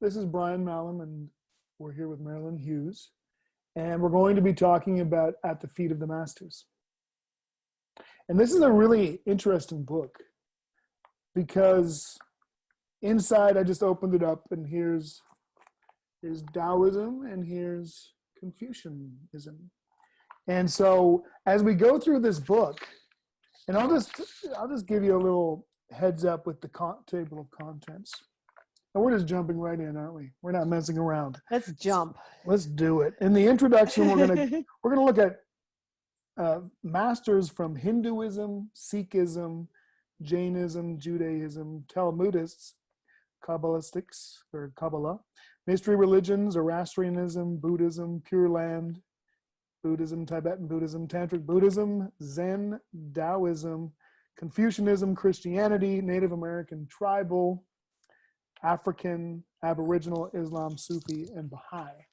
This is Brian Mahlum, and we're here with Marilynn Hughes, and we're going to be talking about At the Feet of the Masters. And this is a really interesting book because inside, I just opened it up, and here's Taoism, and here's Confucianism. And so as we go through this book, and I'll just give you a little heads up with the table of contents. And we're just jumping right in, aren't we? We're not messing around. Let's jump. Let's do it. In the introduction, we're gonna look at masters from Hinduism, Sikhism, Jainism, Judaism, Talmudists, Kabbalistics or Kabbalah, mystery religions, Zoroastrianism, Buddhism, Pure Land Buddhism, Tibetan Buddhism, Tantric Buddhism, Zen, Taoism, Confucianism, Christianity, Native American, Tribal, African, Aboriginal, Islam, Sufi, and Baha'i.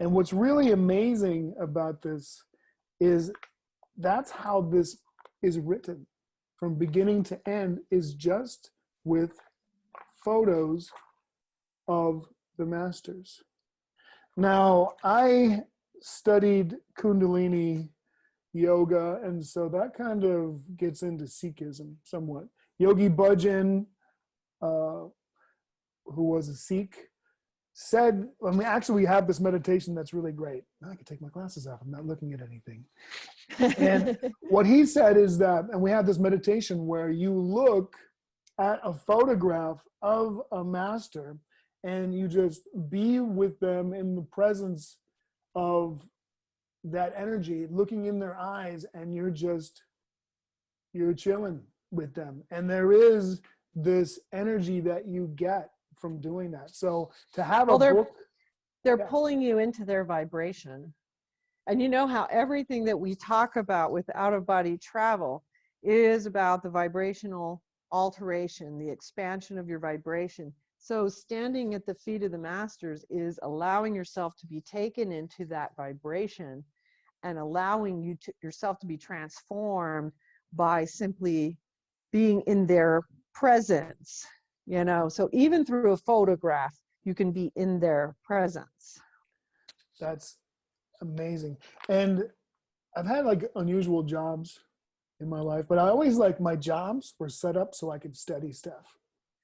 And what's really amazing about this is that's how this is written from beginning to end, is just with photos of the masters. Now, I studied Kundalini yoga, and so that kind of gets into Sikhism somewhat. Yogi Bhajan, who was a Sikh, said, we have this meditation that's really great. Now I can take my glasses off. I'm not looking at anything. And what he said is that, and we have this meditation where you look at a photograph of a master and you just be with them in the presence of that energy, looking in their eyes, and you're chilling with them. And there is this energy that you get from doing that. So to have a book, they're pulling you into their vibration. And you know how everything that we talk about with out-of-body travel is about the vibrational alteration, the expansion of your vibration. So standing at the feet of the masters is allowing yourself to be taken into that vibration and allowing yourself to be transformed by simply being in their presence. You know, so even through a photograph, you can be in their presence. That's amazing. And I've had like unusual jobs in my life, but I always my jobs were set up so I could study stuff.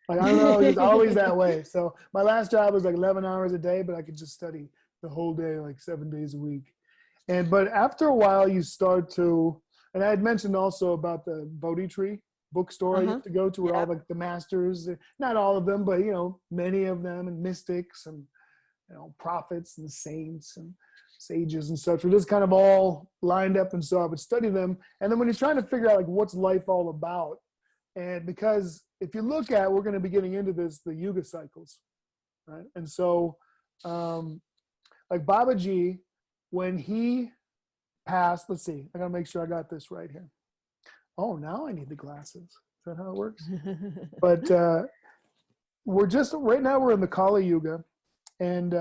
Like, I don't know, it's always that way. So my last job was 11 hours a day, but I could just study the whole day, 7 days a week. But after a while you start to, and I had mentioned also about the Bodhi tree bookstore I used to go to, where all the masters, not all of them, but many of them, and mystics and prophets and saints and sages and such were just kind of all lined up, and so I would study them. And then when you're trying to figure out what's life all about, and because if you look at, we're going to be getting into this, the yuga cycles, right? And so Babaji, when he passed, let's see, I got to make sure I got this right here. Oh, now I need the glasses. Is that how it works? But right now we're in the Kali Yuga. And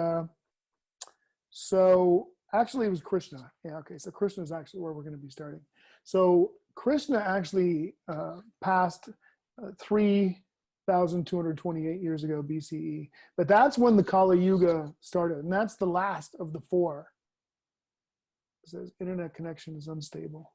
so actually it was Krishna. Yeah, okay. So Krishna is actually where we're going to be starting. So Krishna actually passed 3,228 years ago BCE. But that's when the Kali Yuga started. And that's the last of the four. It says internet connection is unstable.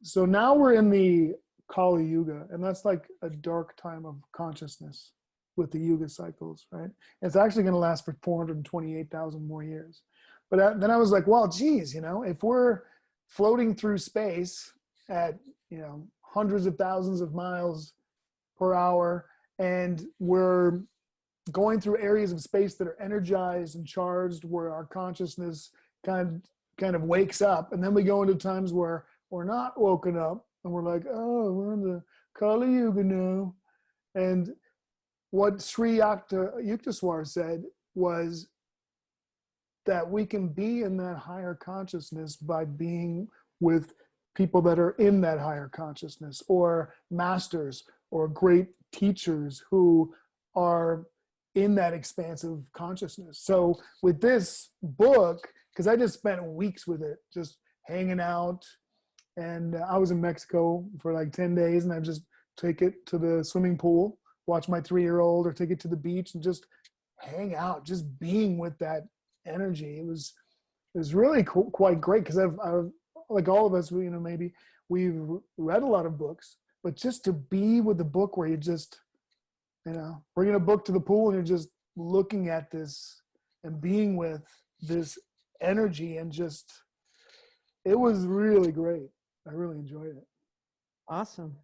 So now we're in the Kali Yuga, and that's like a dark time of consciousness with the Yuga cycles, right? And it's actually going to last for 428,000 more years. But then I was like, well, geez, if we're floating through space at, hundreds of thousands of miles per hour, and we're going through areas of space that are energized and charged, where our consciousness kind of wakes up, and then we go into times where we're not woken up, and we're like, oh, we're in the Kali Yuga now. And what Sri Yukteswar said was that we can be in that higher consciousness by being with people that are in that higher consciousness, or masters or great teachers who are in that expansive consciousness. So with this book, because I just spent weeks with it, just hanging out, and I was in Mexico for 10 days, and I just take it to the swimming pool, watch my 3-year-old, or take it to the beach and just hang out, just being with that energy. It was really quite great because I've like all of us, maybe we've read a lot of books, but just to be with a book where you just, bringing a book to the pool and you're just looking at this and being with this energy and just, it was really great. I really enjoyed it. Awesome.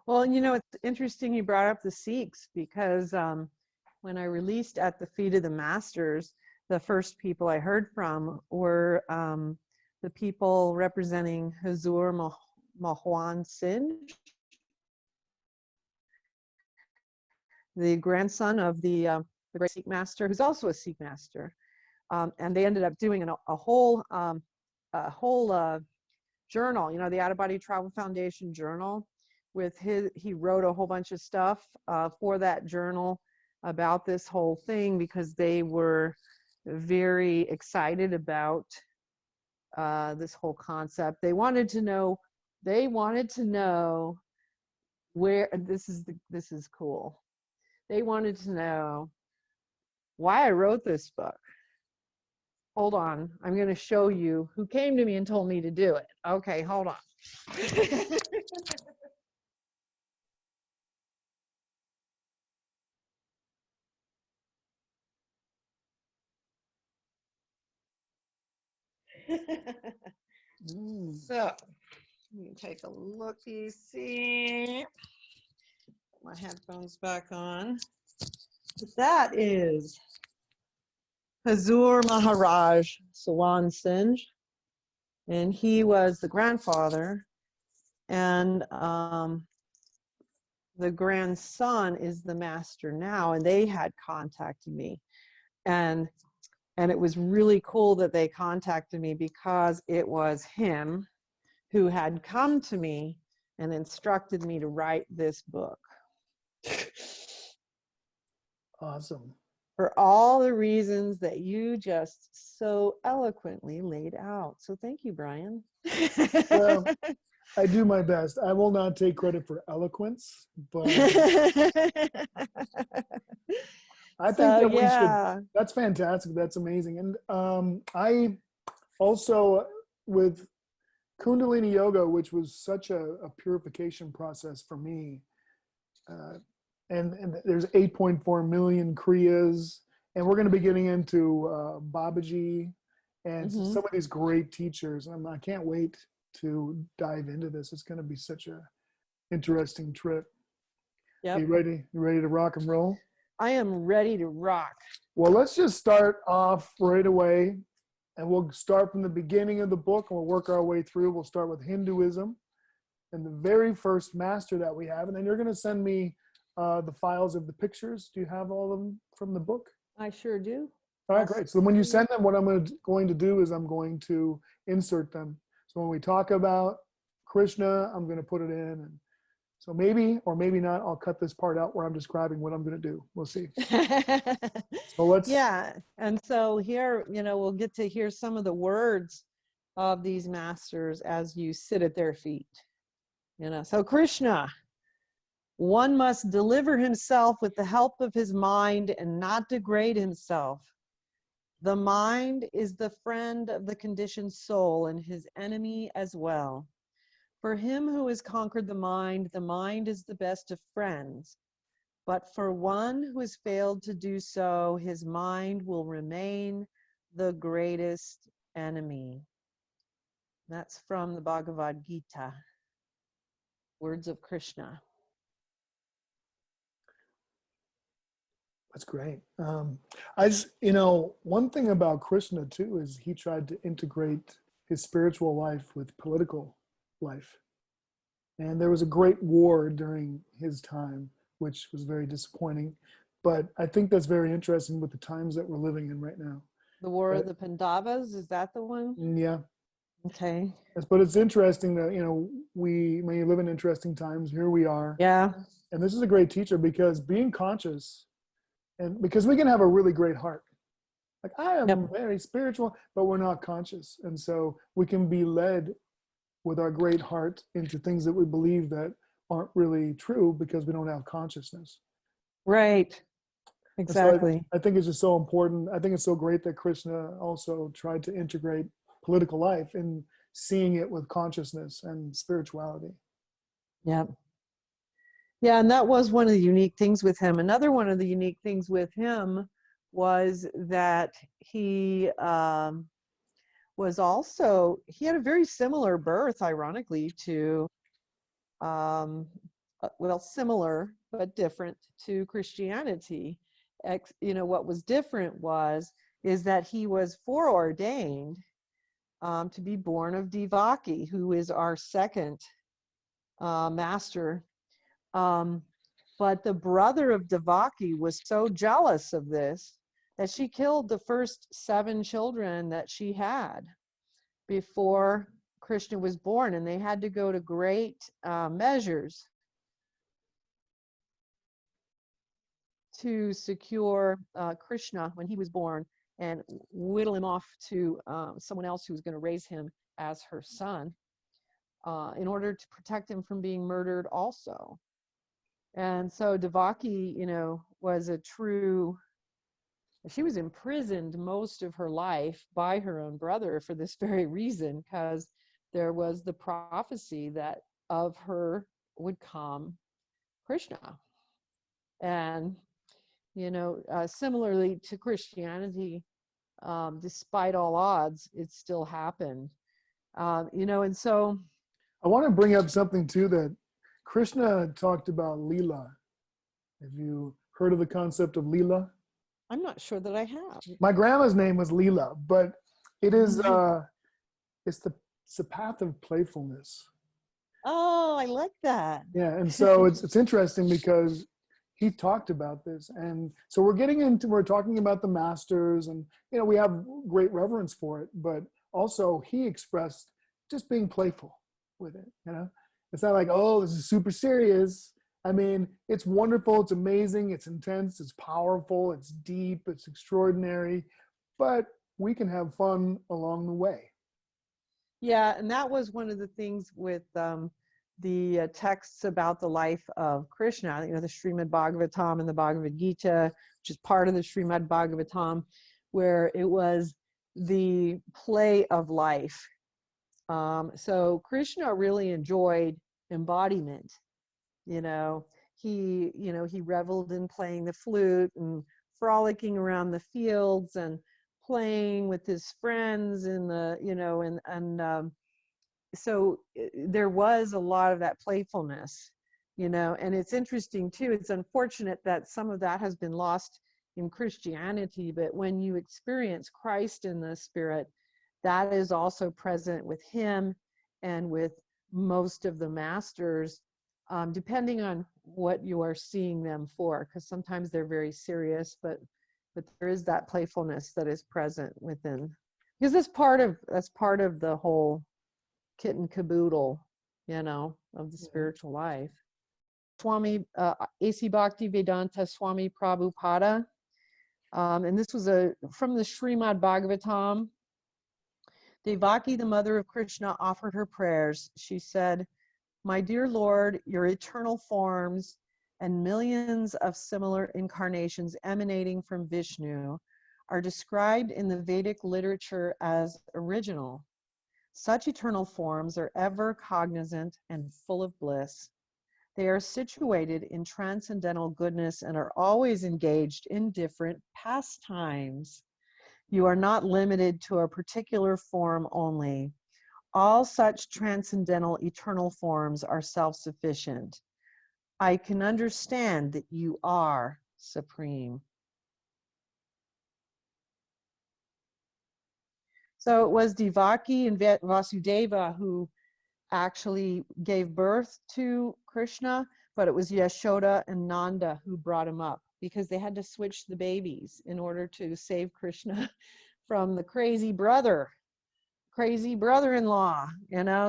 Well, it's interesting you brought up the Sikhs because when I released At the Feet of the Masters, the first people I heard from were the people representing Hazur Mahlum Singh, the grandson of the great Sikh master, who's also a Sikh master. And they ended up doing a whole journal, the Out of Body Travel Foundation journal. He wrote a whole bunch of stuff for that journal about this whole thing because they were very excited about this whole concept. They wanted to know where, this is cool. They wanted to know why I wrote this book. Hold on, I'm going to show you who came to me and told me to do it. Okay, hold on. So, let me take a looky, see. Put my headphones back on. But that is Hazur Maharaj Sawan Singh, and he was the grandfather, and the grandson is the master now, and they had contacted me, and it was really cool that they contacted me because it was him who had come to me and instructed me to write this book. Awesome. For all the reasons that you just so eloquently laid out. So thank you, Brian. Well, I do my best. I will not take credit for eloquence, but I think that we should. That's fantastic. That's amazing. And I also, with Kundalini Yoga, which was such a purification process for me, and there's 8.4 million Kriyas, and we're going to be getting into Babaji and some of these great teachers. And I can't wait to dive into this. It's going to be such a interesting trip. Yep. You ready? You ready to rock and roll? I am ready to rock. Well, let's just start off right away, and we'll start from the beginning of the book, and we'll work our way through. We'll start with Hinduism and the very first master that we have, and then you're going to send me the files of the pictures. Do you have all of them from the book? I sure do. All right, great. So when you send them, what I'm going to do is I'm going to insert them. So when we talk about Krishna, I'm going to put it in. And so maybe, or maybe not, I'll cut this part out where I'm describing what I'm going to do. We'll see. So let's. Yeah. And so here, we'll get to hear some of the words of these masters as you sit at their feet. So Krishna, one must deliver himself with the help of his mind and not degrade himself. The mind is the friend of the conditioned soul and his enemy as well. For him who has conquered the mind is the best of friends. But for one who has failed to do so, his mind will remain the greatest enemy. That's from the Bhagavad Gita. Words of Krishna. That's great. One thing about Krishna too is he tried to integrate his spiritual life with political life. And there was a great war during his time, which was very disappointing. But I think that's very interesting with the times that we're living in right now. The War of the Pandavas, is that the one? Yeah. Okay. But it's interesting that, we may live in interesting times. Here we are. Yeah. And this is a great teacher because being conscious, and because we can have a really great heart. Like I am very spiritual, but we're not conscious. And so we can be led with our great heart into things that we believe that aren't really true because we don't have consciousness. Right. And so Exactly. I think it's just so important. I think it's so great that Krishna also tried to integrate political life in seeing it with consciousness and spirituality. Yeah. Yeah, and that was one of the unique things with him. Another one of the unique things with him was that he was also, he had a very similar birth, ironically, to, well, similar but different to Christianity. What was different is that he was foreordained to be born of Devaki, who is our second master. But the brother of Devaki was so jealous of this that she killed the first 7 children that she had before Krishna was born, and they had to go to great measures to secure Krishna when he was born and whittle him off to someone else who was going to raise him as her son in order to protect him from being murdered also. And so Devaki, was she was imprisoned most of her life by her own brother for this very reason, because there was the prophecy that of her would come Krishna. And, similarly to Christianity, despite all odds, it still happened. And so. I want to bring up something too that Krishna talked about Leela. Have you heard of the concept of Leela? I'm not sure that I have. My grandma's name was Leela, but it is it's the path of playfulness. Oh, I like that. Yeah, and so it's interesting because he talked about this, and so we're talking about the masters, and we have great reverence for it, but also he expressed just being playful with it. It's not like, oh, this is super serious. I mean, it's wonderful, it's amazing, it's intense, it's powerful, it's deep, it's extraordinary, but we can have fun along the way. Yeah, and that was one of the things with the texts about the life of Krishna, the Srimad Bhagavatam and the Bhagavad Gita, which is part of the Srimad Bhagavatam, where it was the play of life. So Krishna really enjoyed embodiment. He reveled in playing the flute and frolicking around the fields and playing with his friends in the, so there was a lot of that playfulness, and it's interesting too. It's unfortunate that some of that has been lost in Christianity, but when you experience Christ in the spirit, that is also present with him and with most of the masters, depending on what you are seeing them for, because sometimes they're very serious, but there is that playfulness that is present within, because that's part of the whole kit and caboodle, of the spiritual life. Swami A.C. Bhakti Vedanta Swami Prabhupada, and this was from the Srimad Bhagavatam. Devaki, the mother of Krishna, offered her prayers. She said, "My dear Lord, your eternal forms and millions of similar incarnations emanating from Vishnu are described in the Vedic literature as original. Such eternal forms are ever cognizant and full of bliss. They are situated in transcendental goodness and are always engaged in different pastimes. You are not limited to a particular form only. All such transcendental eternal forms are self-sufficient. I can understand that you are supreme." So it was Devaki and Vasudeva who actually gave birth to Krishna, but it was Yashoda and Nanda who brought him up, because they had to switch the babies in order to save Krishna from the crazy brother-in-law,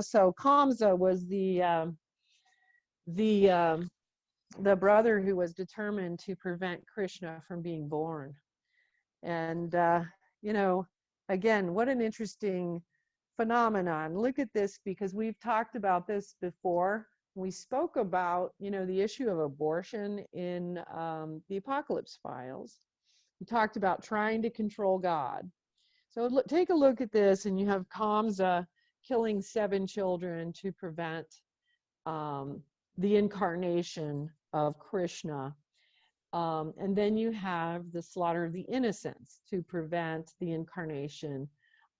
So Kamsa was the brother who was determined to prevent Krishna from being born. And again, what an interesting phenomenon. Look at this, because we've talked about this before we spoke about, the issue of abortion in the Apocalypse Files. We talked about trying to control God. So look, take a look at this, and you have Kamsa killing 7 children to prevent the incarnation of Krishna. And then you have the slaughter of the innocents to prevent the incarnation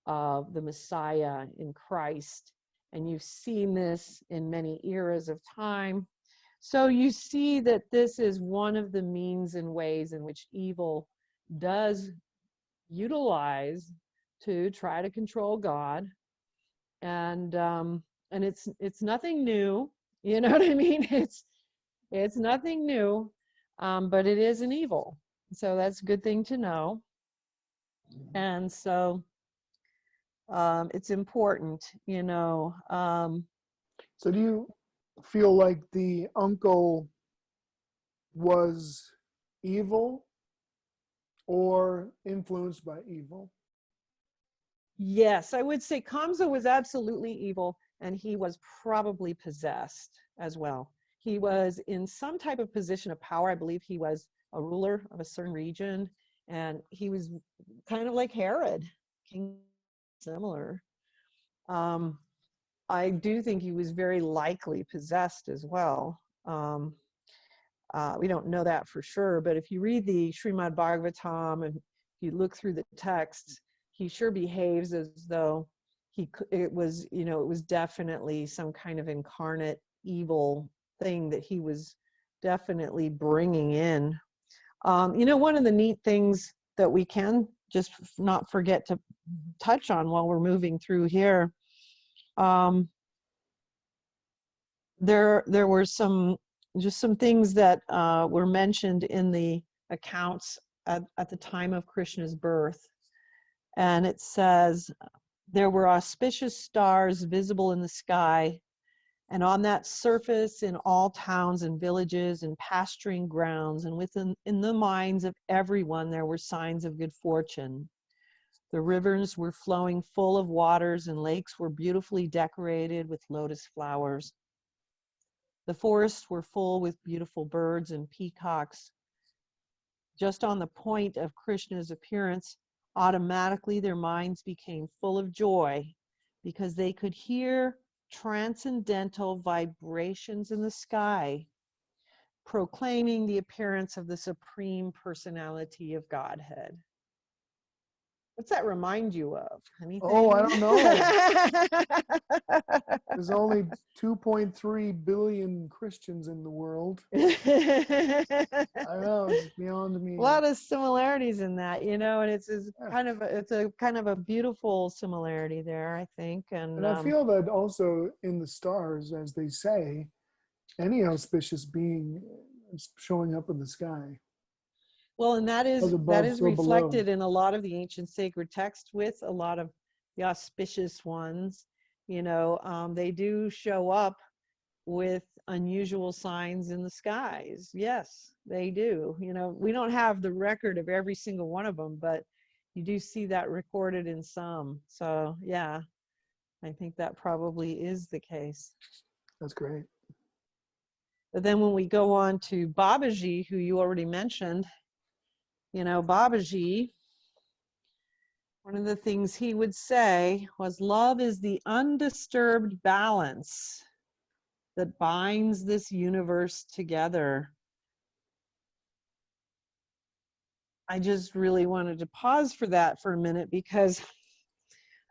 of the Messiah in Christ. And you've seen this in many eras of time. So you see that this is one of the means and ways in which evil does utilize to try to control God. And it's nothing new. You know what I mean? It's nothing new, but it is an evil. So that's a good thing to know. And so it's important, So do you feel like the uncle was evil or influenced by evil? Yes, I would say Kamsa was absolutely evil, and he was probably possessed as well. He was in some type of position of power. I believe he was a ruler of a certain region, and he was kind of like Herod, king similar. I do think he was very likely possessed as well. We don't know that for sure, but if you read the Srimad Bhagavatam and you look through the texts, he sure behaves as though it was definitely some kind of incarnate evil thing that he was definitely bringing in. One of the neat things that we can just not forget to touch on while we're moving through here, there were some things that were mentioned in the accounts at the time of Krishna's birth. And it says, there were auspicious stars visible in the sky, and on that surface in all towns and villages and pasturing grounds, and in the minds of everyone there were signs of good fortune. The rivers were flowing full of waters, and lakes were beautifully decorated with lotus flowers. The forests were full with beautiful birds and peacocks. Just on the point of Krishna's appearance, automatically their minds became full of joy because they could hear transcendental vibrations in the sky proclaiming the appearance of the Supreme Personality of Godhead. What's that remind you of? Anything? Oh, I don't know. There's only 2.3 billion Christians in the world. I know, it's beyond me. A lot of similarities in that, and it's kind of a beautiful similarity there, I think. And I feel that also in the stars, as they say, any auspicious being is showing up in the sky. Well, and that is reflected below. in a lot of the ancient sacred text with a lot of the auspicious ones. They do show up with unusual signs in the skies. Yes, they do. We don't have the record of every single one of them, but you do see that recorded in some. So yeah, I think that probably is the case. That's great. But then when we go on to Babaji, who you already mentioned, Babaji, one of the things he would say was, love is the undisturbed balance that binds this universe together. I just really wanted to pause for that for a minute because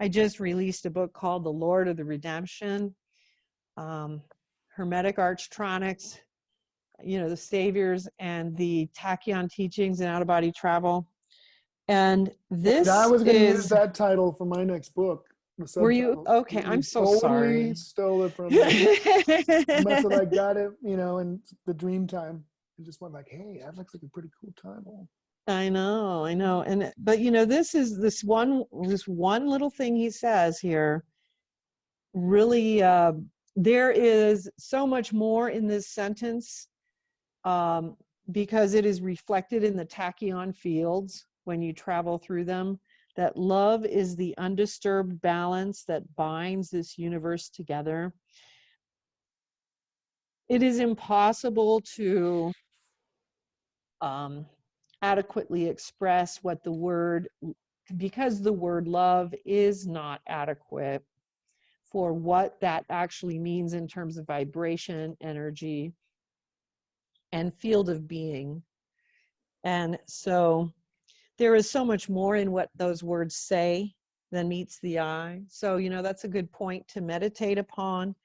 I just released a book called The Lord of the Redemption, Hermetic Archtronics, the Saviors and the Tachyon Teachings and Out-of-Body Travel. And this I was going to use that title for my next book. Were you? Okay, I'm so sorry. Stole it from me. I must have got it, in the dream time. And just went like, hey, that looks like a pretty cool title. I know. But this one little thing he says here, really, there is so much more in this sentence, because it is reflected in the tachyon fields when you travel through them, that love is the undisturbed balance that binds this universe together. it is impossible to adequately express what the word, because the word love is not adequate for what that actually means in terms of vibration, energy, and field of being. And so there is so much more in what those words say than meets the eye. So, that's a good point to meditate upon.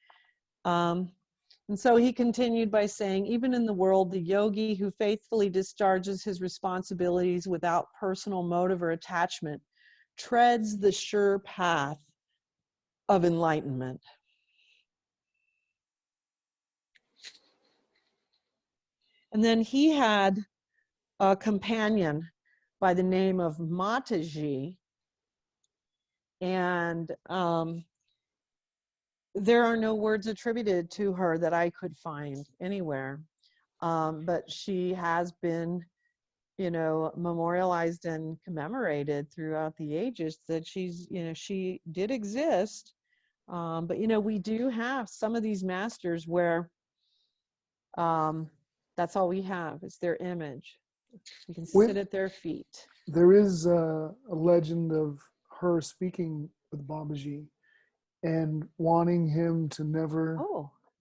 And so he continued by saying, even in the world, the yogi who faithfully discharges his responsibilities without personal motive or attachment treads the sure path of enlightenment. And then he had a companion by the name of Mataji. And there are no words attributed to her that I could find anywhere. But she has been, memorialized and commemorated throughout the ages, that she did exist. But, we do have some of these masters where that's all we have is their image. We can sit at their feet. There is a legend of her speaking with Babaji and wanting him to never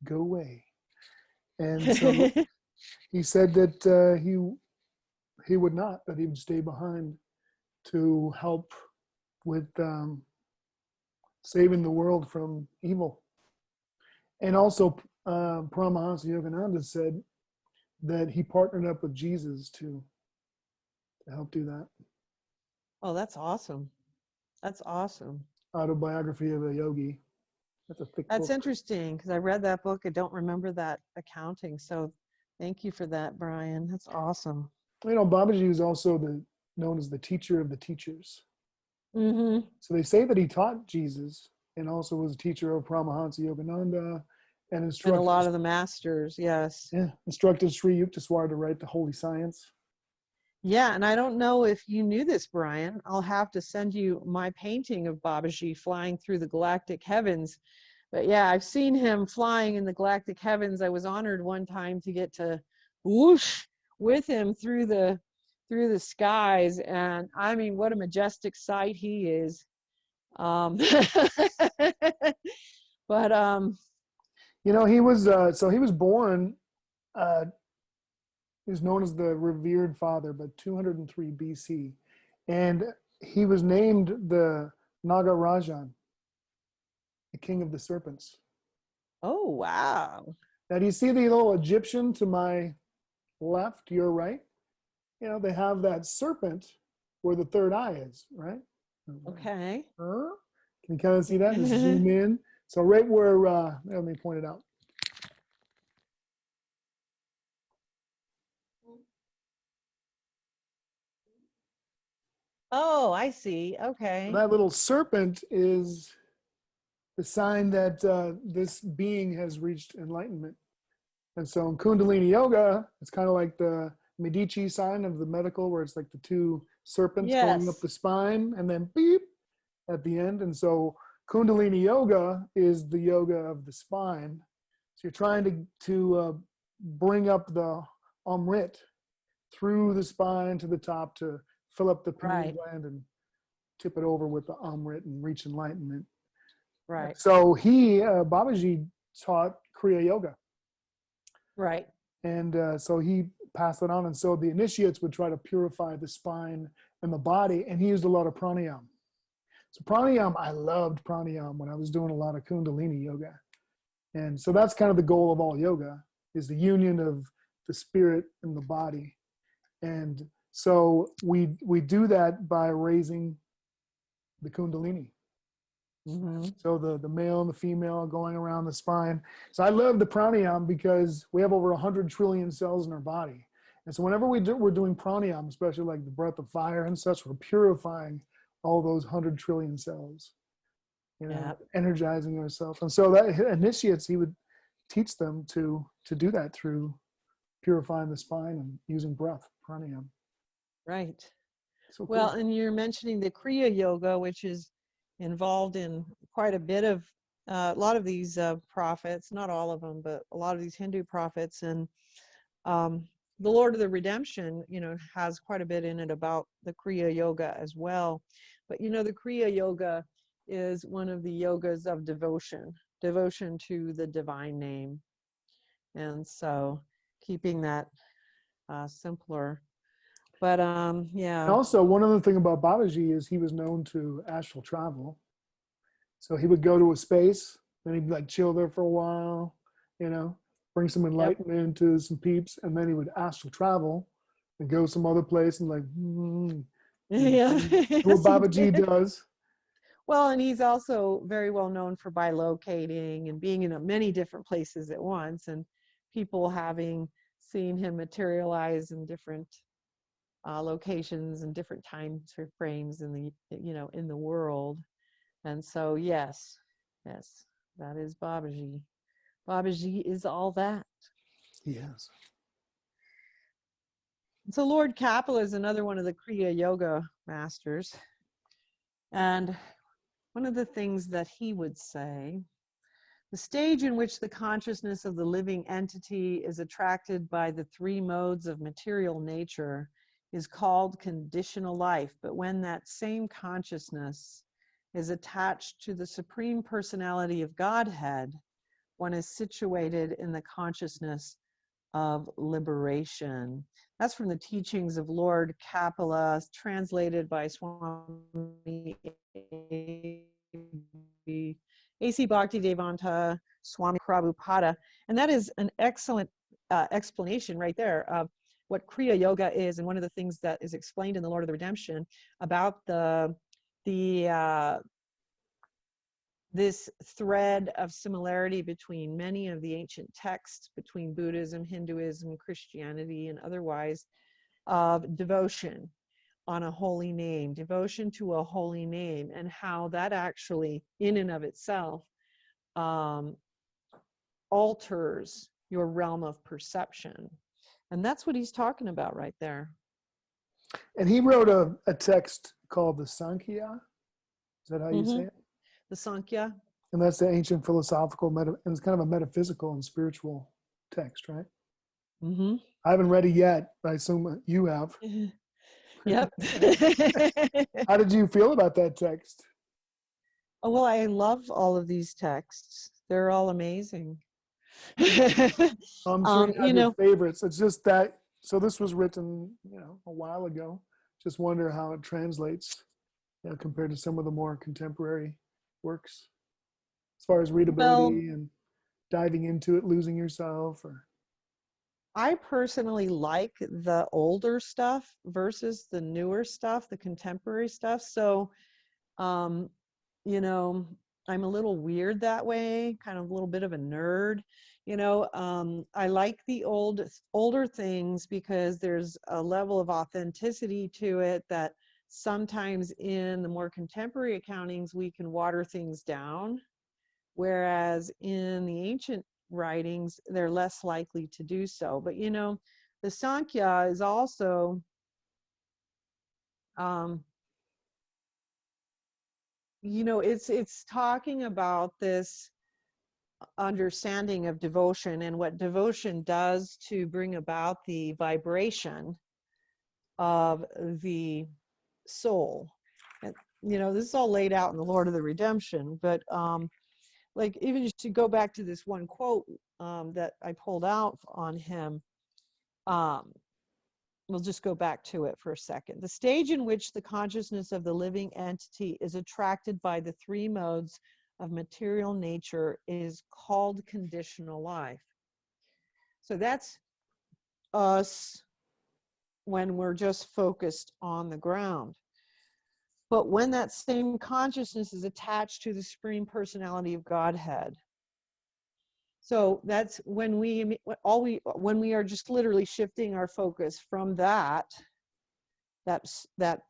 go away. And so he said that he would not, that he would stay behind to help with saving the world from evil. And also Paramahansa Yogananda said that he partnered up with Jesus to help do that. Oh, that's awesome. That's awesome. Autobiography of a Yogi. That's a thick book. That's interesting, because I read that book. I don't remember that accounting. So thank you for that, Brian. That's awesome. Babaji is also known as the teacher of the teachers. Mm-hmm. So they say that he taught Jesus and also was a teacher of Paramahansa Yogananda and instructed a lot of the masters, yes. Yeah, instructed Sri Yukteswar to write the Holy Science. Yeah, and I don't know if you knew this, Brian. I'll have to send you my painting of Babaji flying through the galactic heavens. But yeah, I've seen him flying in the galactic heavens. I was honored one time to get to whoosh with him through the skies, and I mean, what a majestic sight he is. But he was born. He was known as the revered father, but 203 BC, and he was named the Nagarajan, the king of the serpents. Oh, wow. Now, do you see the little Egyptian to my left, your right? They have that serpent where the third eye is, right? Okay. Can you kind of see that? Just zoom in. So right where, let me point it out. Oh, I see. Okay. That little serpent is the sign that this being has reached enlightenment. And so in Kundalini Yoga, it's kind of like the Medici sign of the medical, where it's like the two serpents going up the spine and then beep at the end. And so Kundalini Yoga is the yoga of the spine. So you're trying to bring up the Amrit through the spine to the top to fill up the pineal gland and tip it over with the Amrit and reach enlightenment. Right. So Babaji taught Kriya Yoga. Right. And so he passed it on. And so the initiates would try to purify the spine and the body. And he used a lot of pranayama. So pranayama, I loved pranayama when I was doing a lot of Kundalini Yoga. And so that's kind of the goal of all yoga, is the union of the spirit and the body. And so we do that by raising the Kundalini. Mm-hmm. So the male and the female going around the spine. So I love the pranayama because we have over 100 trillion cells in our body. And so whenever we're doing pranayama, especially like the breath of fire and such, we're purifying all those 100 trillion cells, energizing ourselves. And so that initiates, he would teach them to do that through purifying the spine and using breath, pranayama. Right. So well, cool. and you're mentioning the Kriya Yoga, which is involved in quite a bit of a lot of these prophets, not all of them, but a lot of these Hindu prophets, and the Lord of the Redemption, has quite a bit in it about the Kriya Yoga as well. But the Kriya Yoga is one of the yogas of devotion to the divine name. And so keeping that simpler. But yeah. And also, one other thing about Babaji is he was known to astral travel. So he would go to a space, then he'd like chill there for a while, bring some enlightenment to some peeps, and then he would astral travel and go some other place and Yeah. do what Babaji does. Well, and he's also very well known for bilocating and being in many different places at once, and people having seen him materialize in different locations and different time frames in the world. And so yes, that is Babaji. Babaji is all that. Yes. So Lord Kapila is another one of the Kriya Yoga masters. And one of the things that he would say, the stage in which the consciousness of the living entity is attracted by the three modes of material nature is called conditional life. But when that same consciousness is attached to the Supreme Personality of Godhead, one is situated in the consciousness of liberation. That's from the teachings of Lord Kapila, translated by Swami A.C. Bhaktivedanta Swami Prabhupada. And that is an excellent explanation right there of what Kriya Yoga is, and one of the things that is explained in the Lord of the Redemption about this thread of similarity between many of the ancient texts, between Buddhism, Hinduism, Christianity, and otherwise, of devotion on a holy name, devotion to a holy name, and how that actually, in and of itself, alters your realm of perception. And that's what he's talking about right there. And he wrote a text called the Sankhya. Is that how you say it? The Sankhya. And that's the ancient philosophical, and it's kind of a metaphysical and spiritual text, right? Mm-hmm. I haven't read it yet, but I assume you have. Yep. How did you feel about that text? Oh, well, I love all of these texts. They're all amazing. I'm sure you have your favorites. It's just that, so this was written, a while ago. Just wonder how it translates, compared to some of the more contemporary works, as far as readability and diving into it, losing yourself, or. I personally like the older stuff versus the newer stuff, the contemporary stuff. So, I'm a little weird that way, kind of a little bit of a nerd. I like the older things because there's a level of authenticity to it that sometimes in the more contemporary accountings we can water things down, whereas in the ancient writings they're less likely to do so. But the Sankhya is also it's talking about this understanding of devotion and what devotion does to bring about the vibration of the soul. And this is all laid out in the Lord of the Redemption, but like even just to go back to this one quote that I pulled out on him, we'll just go back to it for a second. The stage in which the consciousness of the living entity is attracted by the three modes of material nature is called conditional life. So that's us when we're just focused on the ground. But when that same consciousness is attached to the Supreme Personality of Godhead, so that's when we are just literally shifting our focus from that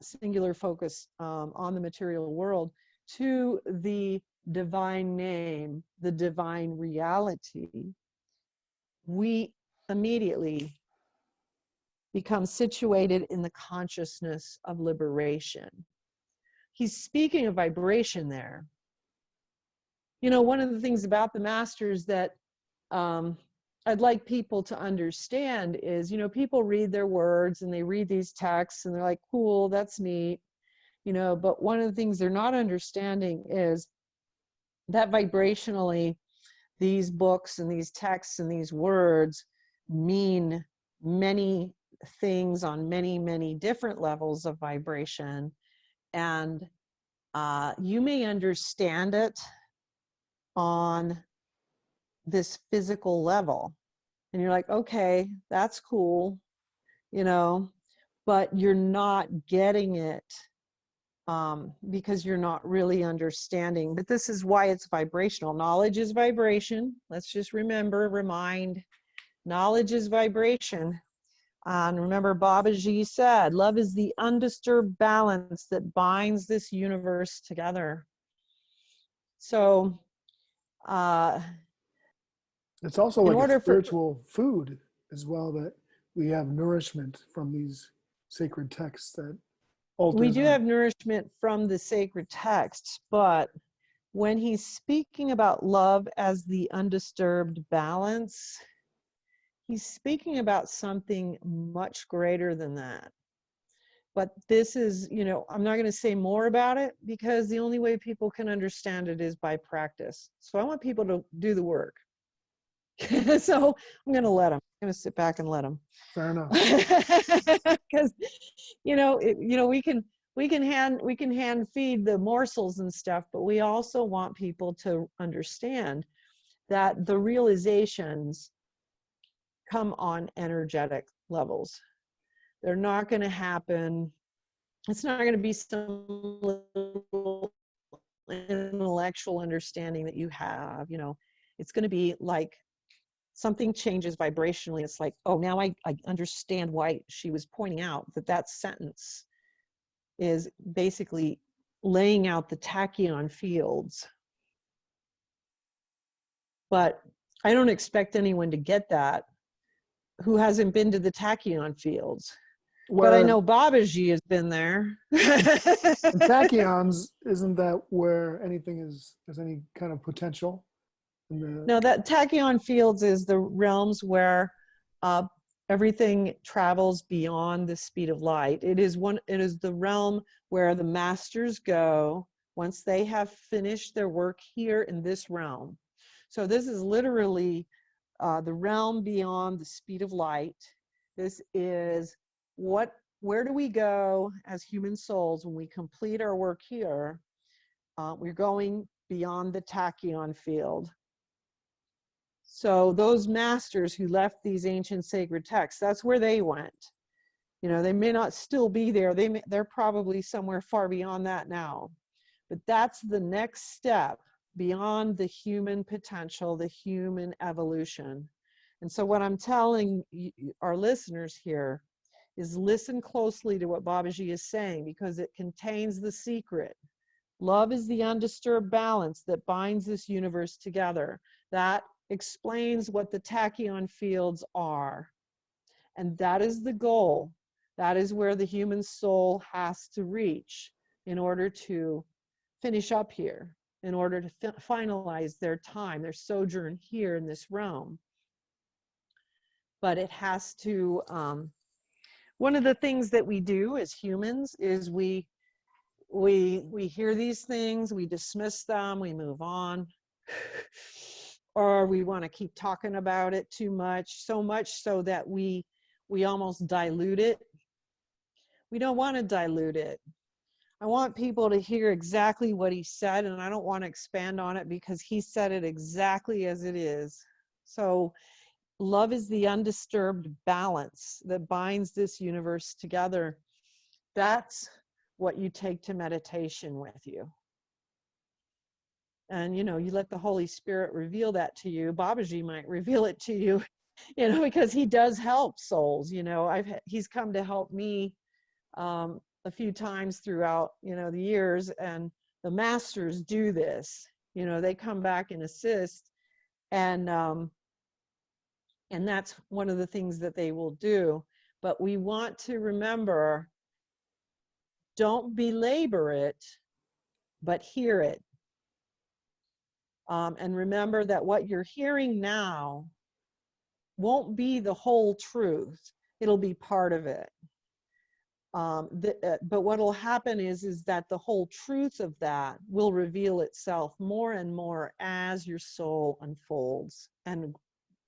singular focus on the material world to the divine name, the divine reality, we immediately become situated in the consciousness of liberation. He's speaking of vibration there. You know, one of the things about the masters that I'd like people to understand is, you know, people read their words and they read these texts and they're like, cool, that's neat, you know, but one of the things they're not understanding is that vibrationally, these books and these texts and these words mean many things on many, many different levels of vibration. And you may understand it on this physical level. And you're like, okay, that's cool, you know, but you're not getting it because you're not really understanding. But this is why it's vibrational. Knowledge is vibration. Let's just remind, knowledge is vibration. And remember, Babaji said, love is the undisturbed balance that binds this universe together. So, it's also like a spiritual food as well, that we have nourishment from these sacred texts that we do have nourishment from the sacred texts, but when he's speaking about love as the undisturbed balance, he's speaking about something much greater than that. But this is, you know, I'm not going to say more about it because the only way people can understand it is by practice. So I want people to do the work. So I'm going to let them. I'm going to sit back and let them. Fair enough. Because, you know, we can hand feed the morsels and stuff, but we also want people to understand that the realizations come on energetic levels. They're not going to happen. It's not going to be some little intellectual understanding that you have, you know. It's going to be like something changes vibrationally. It's like, oh, now I understand why she was pointing out that sentence is basically laying out the tachyon fields. But I don't expect anyone to get that who hasn't been to the tachyon fields. But I know Babaji has been there. And tachyons, isn't that where anything is, there's any kind of potential? No, that tachyon fields is the realms where everything travels beyond the speed of light. It is the realm where the masters go once they have finished their work here in this realm. So this is literally the realm beyond the speed of light. This is where do we go as human souls when we complete our work here? We're going beyond the tachyon field. So those masters who left these ancient sacred texts, that's where they went. You know, they may not still be there. They're probably somewhere far beyond that now. But that's the next step beyond the human potential, the human evolution. And so what I'm telling our listeners here is listen closely to what Babaji is saying, because it contains the secret. Love is the undisturbed balance that binds this universe together. That explains what the tachyon fields are. And that is the goal. That is where the human soul has to reach in order to finish up here, in order to finalize their time, their sojourn here in this realm. But it has to, one of the things that we do as humans is we hear these things, we dismiss them, we move on. Or we want to keep talking about it too much, so much so that we almost dilute it. We don't want to dilute it. I want people to hear exactly what he said, and I don't want to expand on it because he said it exactly as it is. So love is the undisturbed balance that binds this universe together. That's what you take to meditation with you. And, you know, you let the Holy Spirit reveal that to you. Babaji might reveal it to you, you know, because he does help souls. You know, he's come to help me a few times throughout, you know, the years. And the masters do this. You know, they come back and assist. And that's one of the things that they will do. But we want to remember, don't belabor it, but hear it. And remember that what you're hearing now won't be the whole truth. It'll be part of it. But what will happen is that the whole truth of that will reveal itself more and more as your soul unfolds and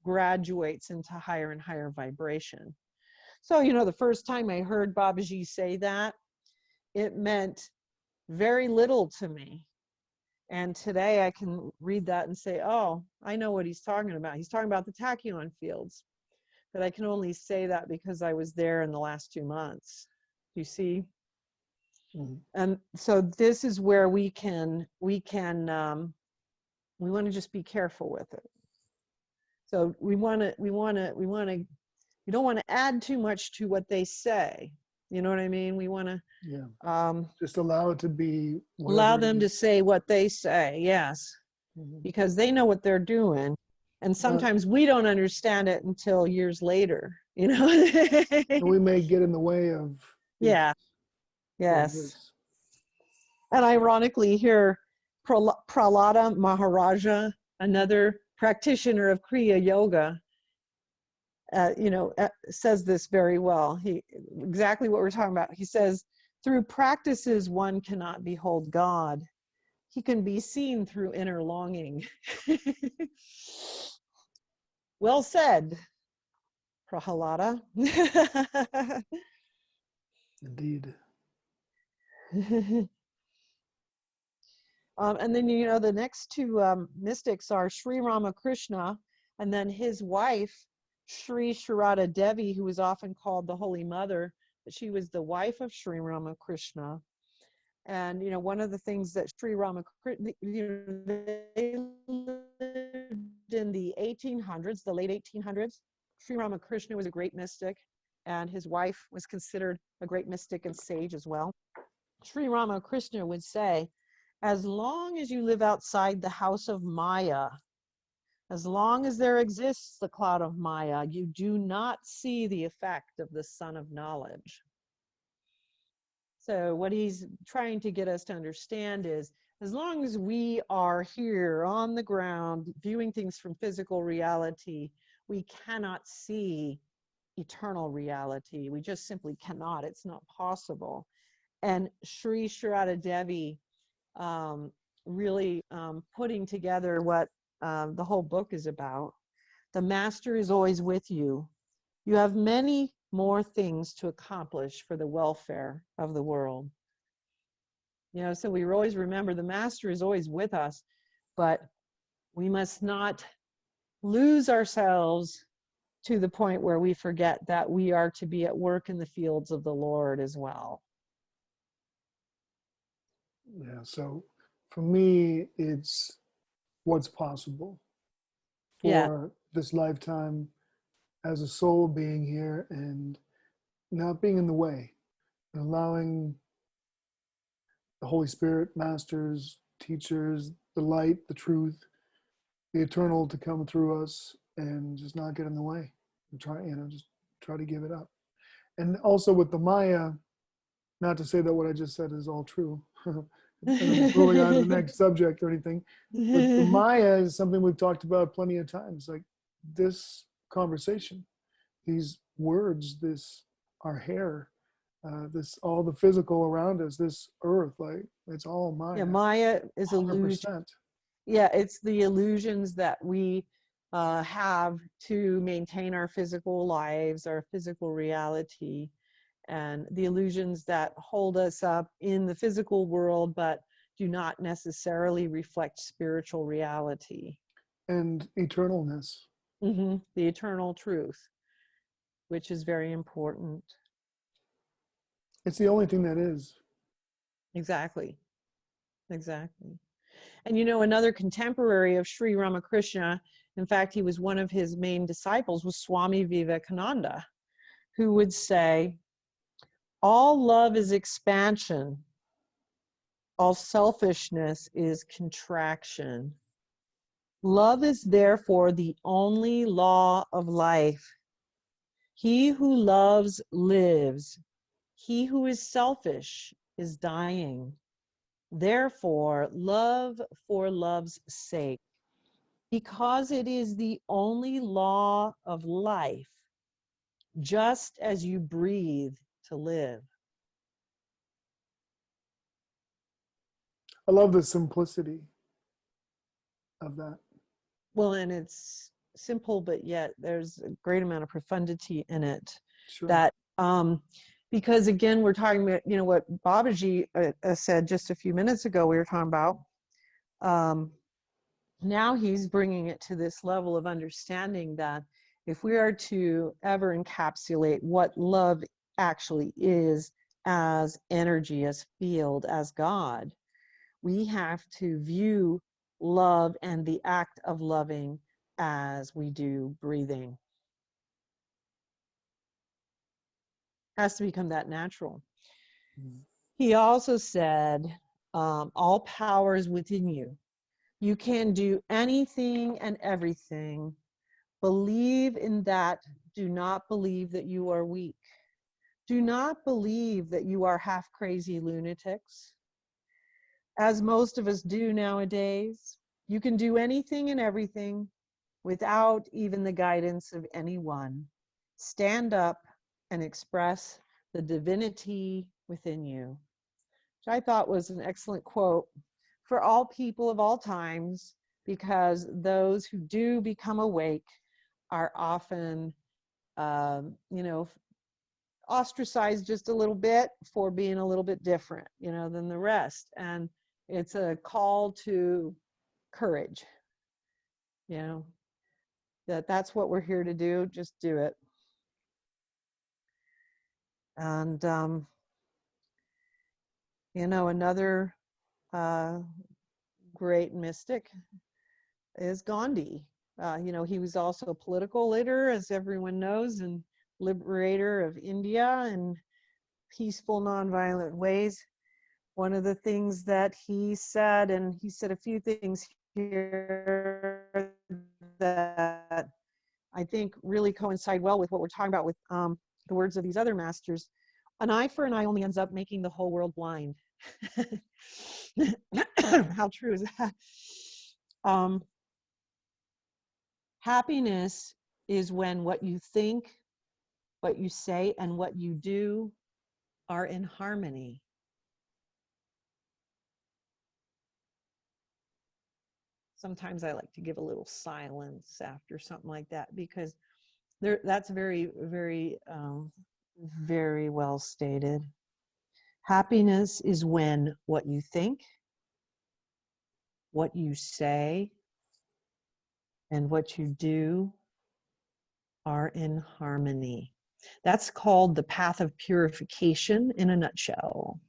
graduates into higher and higher vibration. So, you know, the first time I heard Babaji say that, it meant very little to me. And today I can read that and say, oh, I know what he's talking about. He's talking about the tachyon fields. But I can only say that because I was there in the last 2 months. You see? Mm-hmm. And so this is where we want to just be careful with it. So we don't want to add too much to what they say. You know what I mean? We want to just allow it to be. Allow them to say what they say, yes. Mm-hmm. Because they know what they're doing. And sometimes we don't understand it until years later, you know? And we may get in the way of. Yeah. Yes. And ironically here, Prahlada Maharaja, another practitioner of Kriya Yoga, says this very well. Exactly what we're talking about. He says, through practices, one cannot behold God. He can be seen through inner longing. Well said, Prahlada. Indeed. And then, you know, the next two mystics are Sri Ramakrishna and then his wife, Sri Sharada Devi, who was often called the Holy Mother, but she was the wife of Sri Ramakrishna. And, you know, one of the things that Sri Ramakrishna, they lived in the 1800s, the late 1800s. Sri Ramakrishna was a great mystic, and his wife was considered a great mystic and sage as well. Sri Ramakrishna would say, as long as you live outside the house of Maya, as long as there exists the cloud of Maya, you do not see the effect of the sun of knowledge. So what he's trying to get us to understand is, as long as we are here on the ground, viewing things from physical reality, we cannot see eternal reality. We just simply cannot. It's not possible. And Sri Sharada Devi really putting together what the whole book is about. The master is always with you. You have many more things to accomplish for the welfare of the world. You know, so we always remember the master is always with us, but we must not lose ourselves to the point where we forget that we are to be at work in the fields of the Lord as well. Yeah, so for me, it's what's possible for this lifetime as a soul being here and not being in the way, and allowing the Holy Spirit, masters, teachers, the light, the truth, the eternal to come through us and just not get in the way and just try to give it up. And also with the Maya, not to say that what I just said is all true. And I'm just moving on to the next subject or anything. But the Maya is something we've talked about plenty of times. Like this conversation, these words, our hair, this all the physical around us, this earth, like it's all Maya. Yeah, Maya is illusion. Yeah, it's the illusions that we have to maintain our physical lives, our physical reality, and the illusions that hold us up in the physical world, but do not necessarily reflect spiritual reality. And eternalness. Mm-hmm. The eternal truth, which is very important. It's the only thing that is. Exactly. Exactly. And you know, another contemporary of Sri Ramakrishna, in fact, he was one of his main disciples, was Swami Vivekananda, who would say, all love is expansion. All selfishness is contraction. Love is therefore the only law of life. He who loves lives. He who is selfish is dying. Therefore, love for love's sake. because it is the only law of life, just as you breathe to live. I love the simplicity of that. Well, and it's simple, but yet there's a great amount of profundity in it. Sure. That because again, we're talking about, you know, what Babaji said just a few minutes ago, we were talking about. Now he's bringing it to this level of understanding that if we are to ever encapsulate what love actually is as energy, as field, as God, we have to view love and the act of loving as we do breathing. Has to become that natural. Mm-hmm. He also said, all power is within you. You can do anything and everything. Believe in that. Do not believe that you are weak. Do not believe that you are half crazy lunatics, as most of us do nowadays. You can do anything and everything without even the guidance of anyone. Stand up and express the divinity within you, which I thought was an excellent quote for all people of all times, because those who do become awake are often, you know, ostracized just a little bit for being a little bit different, you know, than the rest. And it's a call to courage, you know, that's what we're here to do. Just do it. And, you know, another great mystic is Gandhi. You know, he was also a political leader, as everyone knows, and liberator of India in peaceful, nonviolent ways. One of the things that he said, and he said a few things here that I think really coincide well with what we're talking about with the words of these other masters. An eye for an eye only ends up making the whole world blind. How true is that? Happiness is when what you think, what you say, and what you do are in harmony. Sometimes I like to give a little silence after something like that, because that's very, very, very well stated. Happiness is when what you think, what you say, and what you do are in harmony. That's called the path of purification in a nutshell.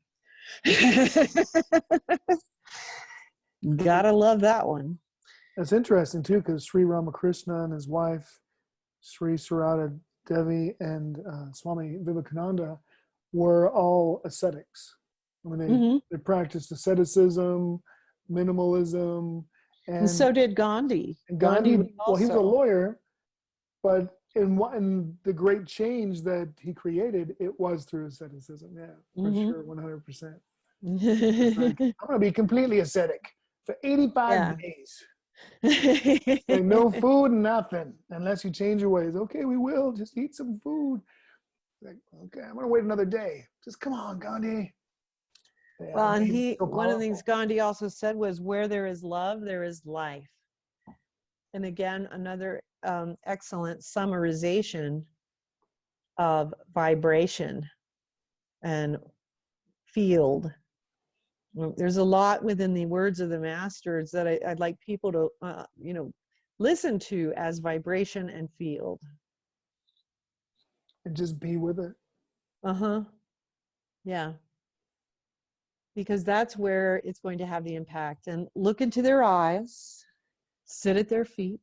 Gotta love that one. That's interesting too, because Sri Ramakrishna and his wife, Sri Sarada Devi, and Swami Vivekananda were all ascetics. I mean, they practiced asceticism, minimalism, and so did Gandhi. And Gandhi, well, he was a lawyer, but in the great change that he created, it was through asceticism. Yeah, for sure, 100%. Like, I'm going to be completely ascetic for 85 days. Like, no food, nothing, unless you change your ways. Okay, we will. Just eat some food. Like, okay, I'm going to wait another day. Just come on, Gandhi. Yeah, well, and one of the things Gandhi also said was, where there is love, there is life. And again, another excellent summarization of vibration and field. There's a lot within the words of the masters that I'd like people to, you know, listen to as vibration and field. And just be with it. Yeah. Because that's where it's going to have the impact. And look into their eyes, sit at their feet,